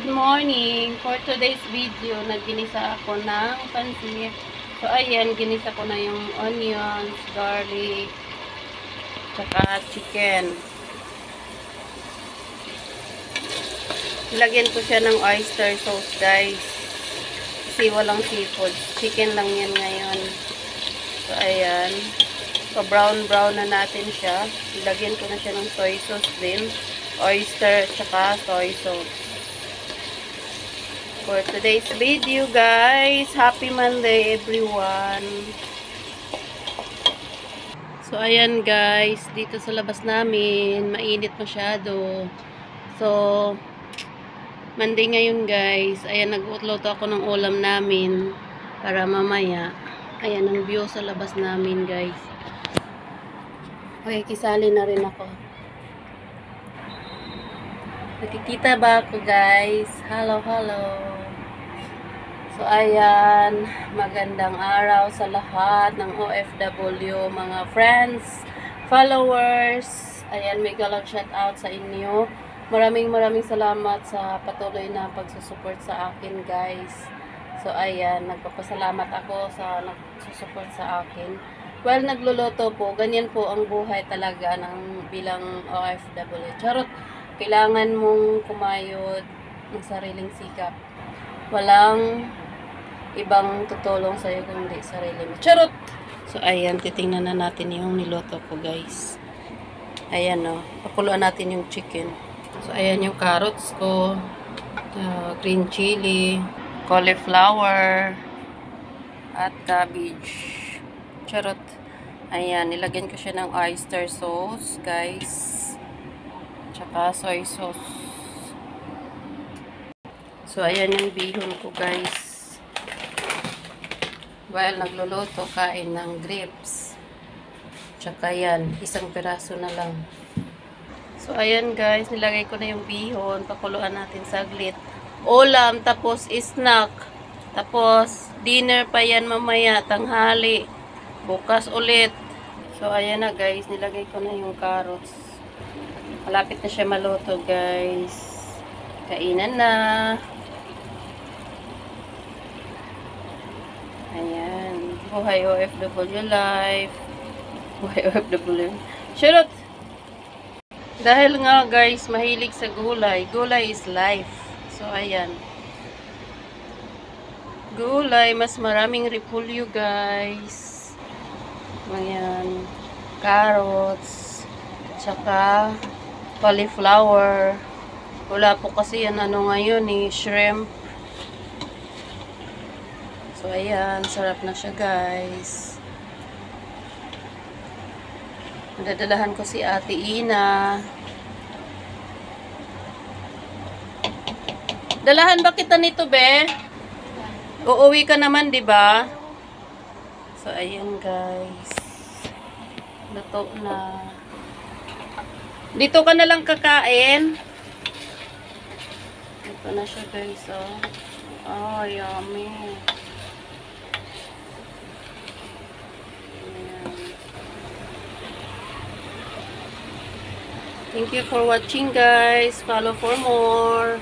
Good morning! For today's video, nagginisa ako ng pansit. So, ayan, ginisa ko na yung onions, garlic, tsaka chicken. Lagyan ko siya ng oyster sauce, guys. Kasi walang seafood. Chicken lang yan ngayon. So, ayan. So, brown na natin siya. Lagyan ko na siya ng soy sauce din. Oyster, tsaka soy sauce. For today's video, guys. Happy Monday, everyone. So, ayan, guys. Dito sa labas namin, mainit masyado. So, Monday ngayon, guys. Ayan, nag-utloto ako ng ulam namin para mamaya. Ayan, ang view sa labas namin, guys. Okay, kisali na rin ako. Nakikita ba ako, guys? Hello. So, ayan, magandang araw sa lahat ng OFW, mga friends, followers. Ayan, mega love shout out sa inyo. Maraming salamat sa patuloy na pagsusupport sa akin, guys. So, ayan, nagpapasalamat ako sa nagsusupport sa akin. Well, nagluluto po. Ganyan po ang buhay talaga ng bilang OFW. Charot, kailangan mong kumayod ng sariling sikap. Walang ibang tutulong sa'yo kundi sarili mo. Charot! So, ayan, titingnan na natin yung niloto ko, guys. Ayan, no. Pakuluan natin yung chicken. So, ayan yung carrots ko. Green chili. Cauliflower. At cabbage. Charot. Ayan, nilagyan ko siya ng oyster sauce, guys. Tsaka soy sauce. So, ayan yung bihon ko, guys. While nagluluto, kain ng grapes. Tsaka yan, isang piraso na lang. So, ayan, guys, nilagay ko na yung bihon. Pakuluan natin saglit. Ulam, tapos snack. Tapos, dinner pa yan mamaya, tanghali. Bukas ulit. So, ayan na, guys, nilagay ko na yung carrots. Malapit na siya maluto, guys. Kainan na. Ayan. Buhay OFW life. Buhay OFW. Charot! Dahil nga, guys, mahilig sa gulay. Gulay is life. So, ayan. Gulay, mas maraming repolyo, guys. Ayan. Carrots. Tsaka cauliflower. Wala po kasi yan ano ngayon eh. Shrimp. So, ayan. Sarap na siya, guys. Nadadalahan ko si Ate Ina. Dalahan ba kita nito, be? Uuwi ka naman, di ba? So, ayan, guys. Luto na. Dito ka na lang kakain. Ito na siya, guys, oh. Oh, yummy. Thank you for watching, guys. Follow for more.